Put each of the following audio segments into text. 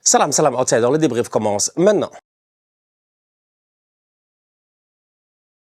Salam, salam, outsider, le débrief commence maintenant.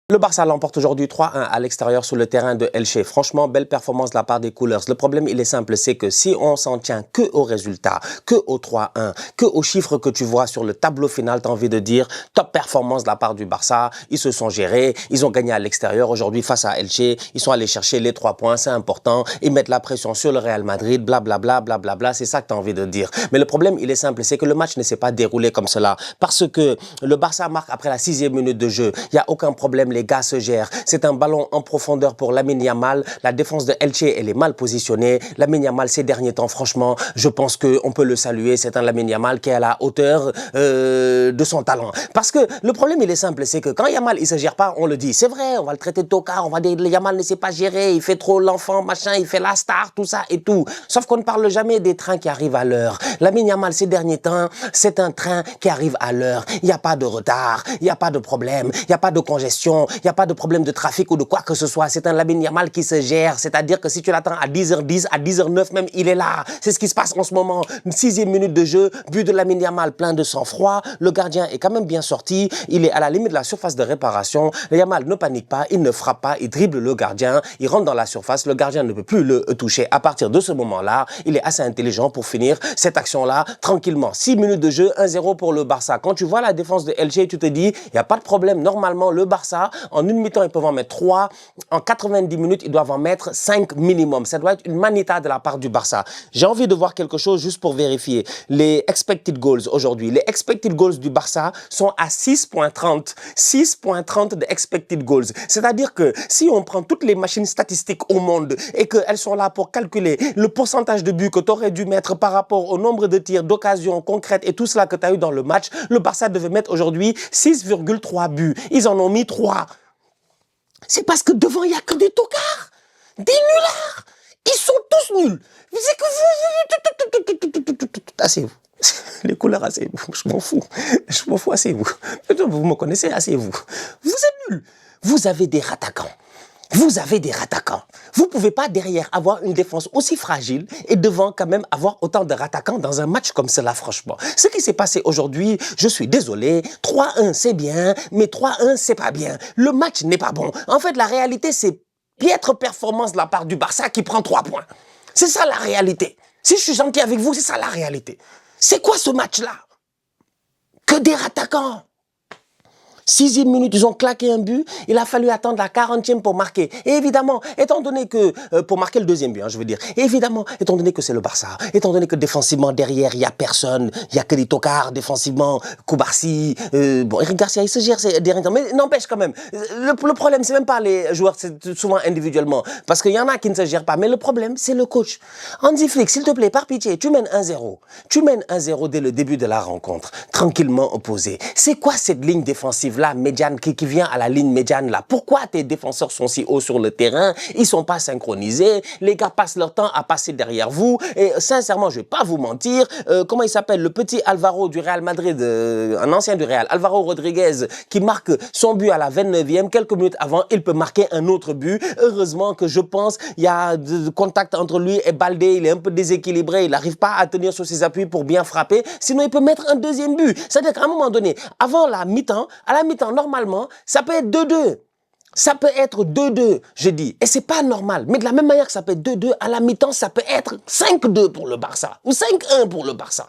Le Barça l'emporte aujourd'hui 3-1 à l'extérieur sur le terrain de Elche. Franchement, belle performance de la part des Coolers. Le problème, il est simple, c'est que si on s'en tient que au résultat, que au 3-1, que aux chiffres que tu vois sur le tableau final, tu as envie de dire top performance de la part du Barça. Ils se sont gérés, ils ont gagné à l'extérieur aujourd'hui face à Elche. Ils sont allés chercher les 3 points, c'est important. Ils mettent la pression sur le Real Madrid, blablabla, blablabla. C'est ça que tu as envie de dire. Mais le problème, il est simple, c'est que le match ne s'est pas déroulé comme cela. Parce que le Barça marque après la 6e minute de jeu. Il n'y a aucun problème, les gars se gèrent. C'est un ballon en profondeur pour Lamine Yamal. La défense de Elche, elle est mal positionnée. Lamine Yamal, ces derniers temps, franchement, je pense qu'on peut le saluer. C'est un Lamine Yamal qui est à la hauteur de son talent. Parce que le problème, il est simple, c'est que quand Yamal, il ne se gère pas, on le dit. C'est vrai, on va le traiter de tocard, on va dire Yamal ne sait pas gérer, il fait trop l'enfant, machin, il fait la star, tout ça et tout. Sauf qu'on ne parle jamais des trains qui arrivent à l'heure. Lamine Yamal, ces derniers temps, c'est un train qui arrive à l'heure. Il n'y a pas de retard, il n'y a pas de problème, il n'y a pas de congestion, il n'y a pas de problème de trafic ou de quoi que ce soit. C'est un Lamine Yamal qui se gère. C'est-à-dire que si tu l'attends à 10h10, à 10h09 même, il est là. C'est ce qui se passe en ce moment. 6e minute de jeu, but de Lamine Yamal plein de sang-froid. Le gardien est quand même bien sorti. Il est à la limite de la surface de réparation. Le Yamal ne panique pas, il ne frappe pas, il dribble le gardien, il rentre dans la surface. Le gardien ne peut plus le toucher. À partir de ce moment-là, il est assez intelligent pour finir cette action-là tranquillement. 6 minutes de jeu, 1-0 pour le Barça. Quand tu vois la défense de Elche, tu te dis, il n'y a pas de problème. Normalement, le Barça, en une mi-temps, ils peuvent en mettre 3. En 90 minutes, ils doivent en mettre 5 minimum. Ça doit être une manita de la part du Barça. J'ai envie de voir quelque chose juste pour vérifier. Les expected goals aujourd'hui. Les expected goals du Barça sont à 6.30. 6.30 de expected goals. C'est-à-dire que si on prend toutes les machines statistiques au monde et qu'elles sont là pour calculer le pourcentage de buts que tu aurais dû mettre par rapport au nombre de tirs, d'occasions concrètes et tout cela que tu as eu dans le match, le Barça devait mettre aujourd'hui 6,3 buts. Ils en ont mis 3. C'est parce que devant, il n'y a que des tocards, des nullards. Ils sont tous nuls. C'est que vous... Asseyez-vous. Les couleurs, asseyez-vous. Je m'en fous. Je m'en fous, asseyez-vous. Vous me connaissez, asseyez-vous. Vous êtes nuls. Vous avez des rattaquants. Vous avez des rattaquants. Vous ne pouvez pas derrière avoir une défense aussi fragile et devant quand même avoir autant de rattaquants dans un match comme cela, franchement. Ce qui s'est passé aujourd'hui, je suis désolé, 3-1 c'est bien, mais 3-1 c'est pas bien. Le match n'est pas bon. En fait, la réalité, c'est piètre performance de la part du Barça qui prend 3 points. C'est ça la réalité. Si je suis gentil avec vous, c'est ça la réalité. C'est quoi ce match-là? Que des rattaquants. 6e minute, ils ont claqué un but. Il a fallu attendre la 40e pour marquer. Et évidemment, étant donné que, pour marquer le 2e but, je veux dire, et évidemment, étant donné que c'est le Barça, étant donné que défensivement, derrière, il n'y a personne, il n'y a que des tocards défensivement, Koubarsi, bon, Eric Garcia, il se gère derrière, mais n'empêche quand même. Le problème, c'est même pas les joueurs, c'est souvent individuellement. Parce qu'il y en a qui ne se gèrent pas. Mais le problème, c'est le coach. Hansi Flick, s'il te plaît, par pitié, tu mènes 1-0. Tu mènes 1-0 dès le début de la rencontre, tranquillement opposé. C'est quoi cette ligne défensive là, médiane, qui vient à la ligne médiane là? Pourquoi tes défenseurs sont si hauts sur le terrain? Ils sont pas synchronisés. Les gars passent leur temps à passer derrière vous. Et sincèrement, je vais pas vous mentir. Comment il s'appelle? Le petit Alvaro du Real Madrid, un ancien du Real, Alvaro Rodriguez, qui marque son but à la 29e. Quelques minutes avant, il peut marquer un autre but. Heureusement que je pense il y a de contact entre lui et Baldé. Il est un peu déséquilibré. Il n'arrive pas à tenir sur ses appuis pour bien frapper. Sinon, il peut mettre un 2e but. C'est-à-dire qu'à un moment donné, avant la mi-temps, à la mi-temps, normalement, ça peut être 2-2. Ça peut être 2-2, je dis. Et c'est pas normal. Mais de la même manière que ça peut être 2-2, à la mi-temps, ça peut être 5-2 pour le Barça. Ou 5-1 pour le Barça.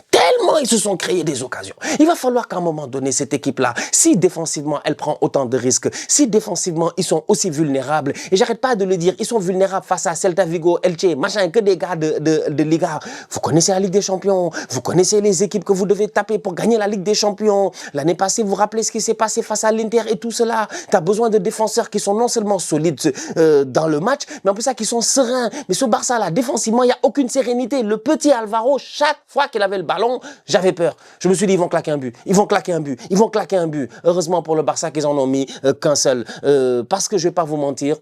Tellement ils se sont créés des occasions. Il va falloir qu'à un moment donné, cette équipe-là, si défensivement, elle prend autant de risques, si défensivement, ils sont aussi vulnérables, et j'arrête pas de le dire, ils sont vulnérables face à Celta Vigo, Elche, machin, que des gars de Liga. Vous connaissez la Ligue des Champions, vous connaissez les équipes que vous devez taper pour gagner la Ligue des Champions. L'année passée, vous vous rappelez ce qui s'est passé face à l'Inter et tout cela. Tu as besoin de défenseurs qui sont non seulement solides dans le match, mais en plus ça, qui sont sereins. Mais ce Barça-là, défensivement, il n'y a aucune sérénité. Le petit Alvaro, chaque fois qu'il avait le ballon, j'avais peur. Je me suis dit, ils vont claquer un but. Ils vont claquer un but. Ils vont claquer un but. Heureusement pour le Barça qu'ils en ont mis qu'un seul. Parce que je vais pas vous mentir,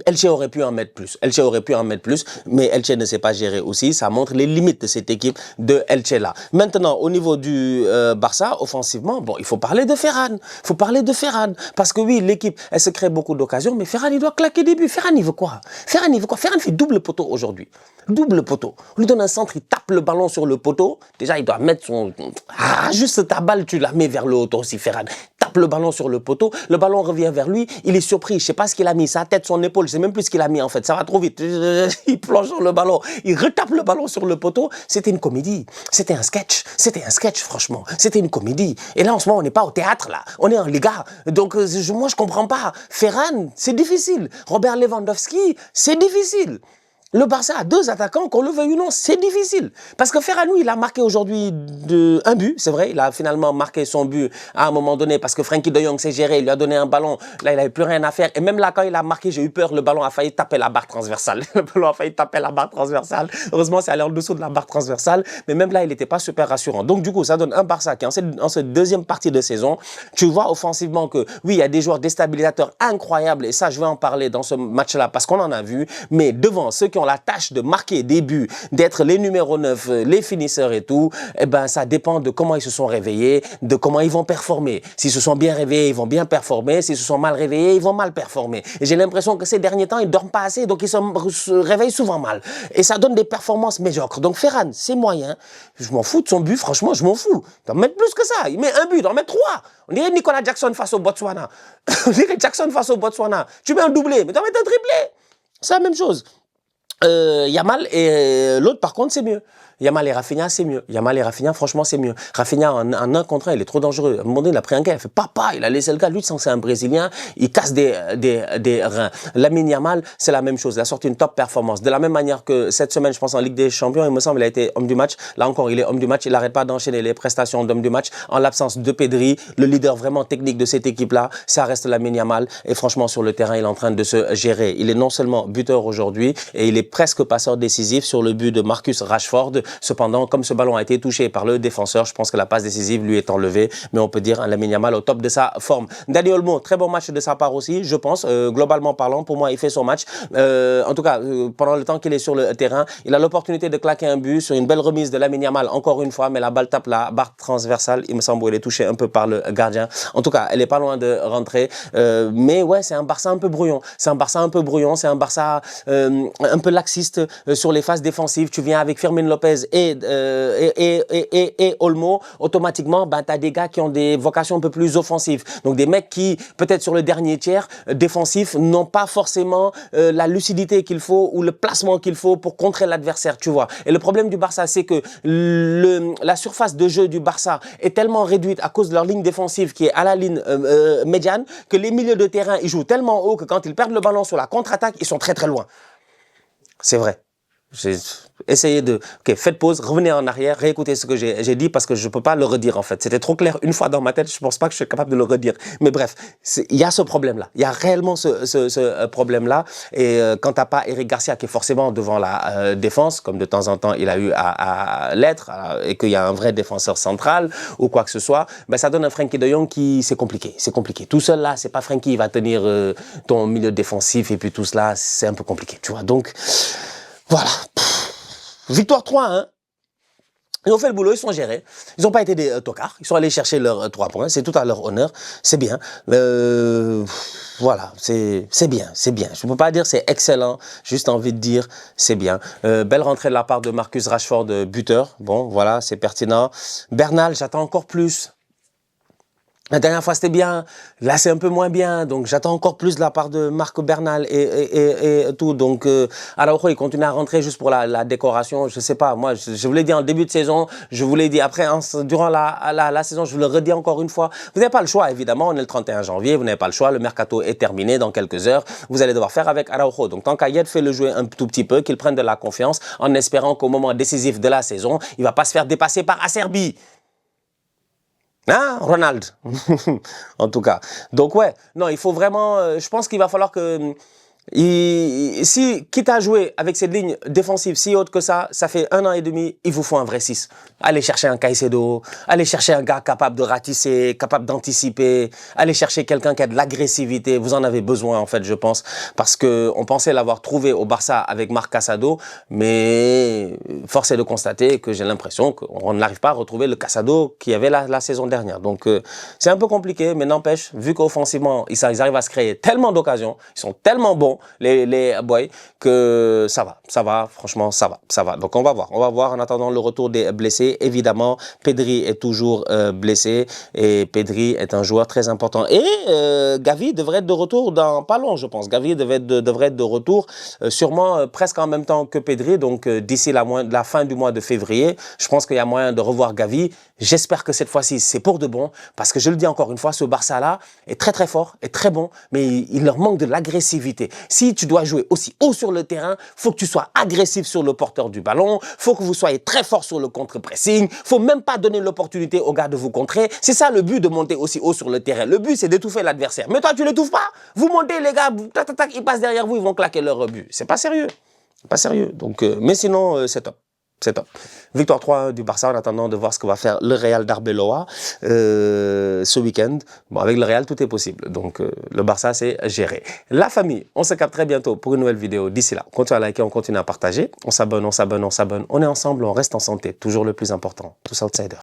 Elche aurait pu en mettre plus. Elche aurait pu en mettre plus, mais Elche ne sait pas gérer aussi. Ça montre les limites de cette équipe de Elche là. Maintenant, au niveau du Barça, offensivement, bon, il faut parler de Ferran. Il faut parler de Ferran. Parce que oui, l'équipe, elle se crée beaucoup d'occasions, mais Ferran, il doit claquer des buts. Ferran, il veut quoi? Ferran, il veut quoi? Ferran fait double poteau aujourd'hui. Double poteau. On lui donne un centre, il tape le ballon sur le poteau. Déjà, il doit mettre son... Ah, juste ta balle, tu la mets vers le haut aussi, Ferran. Tape le ballon sur le poteau. Le ballon revient vers lui. Il est surpris. Je sais pas ce qu'il a mis. Sa tête, son épaule. Je sais même plus ce qu'il a mis en fait. Ça va trop vite. Il plonge sur le ballon. Il retape le ballon sur le poteau. C'était une comédie. C'était un sketch. C'était un sketch, franchement. C'était une comédie. Et là, en ce moment, on n'est pas au théâtre, là. On est en Liga. Donc, moi, je comprends pas. Ferran, c'est difficile. Robert Lewandowski, c'est difficile. Le Barça a deux attaquants, qu'on le veuille ou non, c'est difficile. Parce que Ferran, lui, il a marqué aujourd'hui un but, c'est vrai. Il a finalement marqué son but à un moment donné parce que Frenkie de Jong s'est géré, il lui a donné un ballon. Là, il n'avait plus rien à faire. Et même là, quand il a marqué, j'ai eu peur, le ballon a failli taper la barre transversale. Le ballon a failli taper la barre transversale. Heureusement, c'est allé en dessous de la barre transversale. Mais même là, il n'était pas super rassurant. Donc, du coup, ça donne un Barça qui, en cette deuxième partie de saison, tu vois offensivement que, oui, il y a des joueurs déstabilisateurs incroyables. Et ça, je vais en parler dans ce match-là parce qu'on en a vu. Mais devant ceux qui ont la tâche de marquer des buts, d'être les numéros 9, les finisseurs et tout, eh ben, ça dépend de comment ils se sont réveillés, de comment ils vont performer. S'ils se sont bien réveillés, ils vont bien performer. S'ils se sont mal réveillés, ils vont mal performer. Et j'ai l'impression que ces derniers temps, ils dorment pas assez, donc ils se réveillent souvent mal. Et ça donne des performances médiocres. Donc Ferran, c'est moyen. Je m'en fous de son but, franchement, je m'en fous. Il doit mettre plus que ça. Il met un but, il doit mettre 3. On dirait Nicolas Jackson face au Botswana. On dirait Jackson face au Botswana. Tu mets un doublé, mais tu dois mettre un triplé. C'est la même chose. Yamal et l'autre par contre c'est mieux. Yamal et Rafinha c'est mieux. Yamal et Rafinha franchement c'est mieux. Rafinha en un contre un il est trop dangereux. À un moment donné il a pris un gars, il a fait papa, il a laissé le gars, lui c'est un Brésilien, il casse des reins. Lamine Yamal c'est la même chose, il a sorti une top performance. De la même manière que cette semaine je pense en Ligue des Champions, il me semble il a été homme du match. Là encore il est homme du match, il n'arrête pas d'enchaîner les prestations d'homme du match. En l'absence de Pedri, le leader vraiment technique de cette équipe là, ça reste Lamine Yamal et franchement sur le terrain il est en train de se gérer. Il est non seulement buteur aujourd'hui et il est presque passeur décisif sur le but de Marcus Rashford. Cependant, comme ce ballon a été touché par le défenseur, je pense que la passe décisive lui est enlevée. Mais on peut dire un Lamine Yamal au top de sa forme. Dani Olmo, très bon match de sa part aussi, je pense. Globalement parlant, pour moi, il fait son match. En tout cas, pendant le temps qu'il est sur le terrain, il a l'opportunité de claquer un but sur une belle remise de Lamine Yamal, encore une fois, mais la balle tape la barre transversale. Il me semble qu'il est touché un peu par le gardien. En tout cas, elle est pas loin de rentrer. Mais ouais, c'est un Barça un peu brouillon. C'est un Barça un peu brouillon. C'est un Barça un peu laxiste sur les phases défensives. Tu viens avec Fermin Lopez et Olmo, automatiquement, ben, tu as des gars qui ont des vocations un peu plus offensives. Donc des mecs qui, peut-être sur le dernier tiers défensif, n'ont pas forcément la lucidité qu'il faut ou le placement qu'il faut pour contrer l'adversaire, tu vois. Et le problème du Barça, c'est que la surface de jeu du Barça est tellement réduite à cause de leur ligne défensive qui est à la ligne médiane que les milieux de terrain, ils jouent tellement haut que quand ils perdent le ballon sur la contre-attaque, ils sont très très loin. C'est vrai. J'ai essayé de... Ok, faites pause, revenez en arrière, réécoutez ce que j'ai dit parce que je ne peux pas le redire en fait. C'était trop clair une fois dans ma tête, je ne pense pas que je suis capable de le redire. Mais bref, il y a ce problème-là. Il y a réellement ce problème-là. Et quand tu n'as pas Eric Garcia qui est forcément devant la défense, comme de temps en temps il a eu à l'être, et qu'il y a un vrai défenseur central ou quoi que ce soit, ben, ça donne un Frenkie de Jong qui... C'est compliqué, c'est compliqué. Tout seul là, c'est pas Frenkie qui va tenir ton milieu défensif et puis tout cela, c'est un peu compliqué, tu vois. Donc... Voilà. Victoire 3-1. Ils ont fait le boulot, ils sont gérés. Ils n'ont pas été des tocards. Ils sont allés chercher leurs 3 points. C'est tout à leur honneur. C'est bien. Voilà, c'est bien, c'est bien. Je ne peux pas dire c'est excellent. Juste envie de dire c'est bien. Belle rentrée de la part de Marcus Rashford, buteur. Bon, voilà, c'est pertinent. Bernal, j'attends encore plus. La dernière fois, c'était bien. Là, c'est un peu moins bien. Donc, j'attends encore plus de la part de Marc Bernal et tout. Donc, Araujo, il continue à rentrer juste pour la décoration. Je sais pas. Moi, je vous l'ai dit en début de saison. Je vous l'ai dit après, durant la saison. Je vous le redis encore une fois. Vous n'avez pas le choix, évidemment. On est le 31 janvier. Vous n'avez pas le choix. Le mercato est terminé dans quelques heures. Vous allez devoir faire avec Araujo. Donc, tant qu'Ayed fait le jouer un tout petit peu, qu'il prenne de la confiance en espérant qu'au moment décisif de la saison, il va pas se faire dépasser par Acerbi. Hein, Ronald. En tout cas. Donc ouais, non, il faut vraiment... je pense qu'il va falloir que Si, quitte à jouer avec cette ligne défensive si haute que ça fait 1 an et demi, il vous faut un vrai 6. Allez chercher un Caicedo, allez chercher un gars capable de ratisser, capable d'anticiper, allez chercher quelqu'un qui a de l'agressivité. Vous en avez besoin, en fait, je pense, parce que on pensait l'avoir trouvé au Barça avec Marc Casado, mais force est de constater que j'ai l'impression qu'on n'arrive pas à retrouver le Casado qu'il y avait la saison dernière. Donc, c'est un peu compliqué, mais n'empêche, vu qu'offensivement, ils arrivent à se créer tellement d'occasions, ils sont tellement bons, les boys, que ça va, franchement, ça va. Donc on va voir en attendant le retour des blessés. Évidemment, Pedri est toujours blessé et Pedri est un joueur très important. Et Gavi devrait être de retour dans pas long, je pense. Gavi devrait être de retour sûrement presque en même temps que Pedri, donc d'ici la fin du mois de février. Je pense qu'il y a moyen de revoir Gavi. J'espère que cette fois-ci, c'est pour de bon, parce que je le dis encore une fois, ce Barça-là est très très fort, est très bon, mais il leur manque de l'agressivité. Si tu dois jouer aussi haut sur le terrain, faut que tu sois agressif sur le porteur du ballon, faut que vous soyez très fort sur le contre-pressing, faut même pas donner l'opportunité aux gars de vous contrer. C'est ça le but de monter aussi haut sur le terrain. Le but, c'est d'étouffer l'adversaire. Mais toi, tu l'étouffes pas. Vous montez, les gars, tac, tac, tac, ils passent derrière vous, ils vont claquer leur but. C'est pas sérieux. Pas sérieux. Donc, mais sinon, c'est top. C'est top. Victoire 3 du Barça en attendant de voir ce que va faire le Real d'Arbeloa ce week-end. Bon, avec le Real, tout est possible. Donc, le Barça, c'est géré. La famille, on se capte très bientôt pour une nouvelle vidéo. D'ici là, on continue à liker, on continue à partager. On s'abonne. On est ensemble, on reste en santé. Toujours le plus important. Tous outsiders.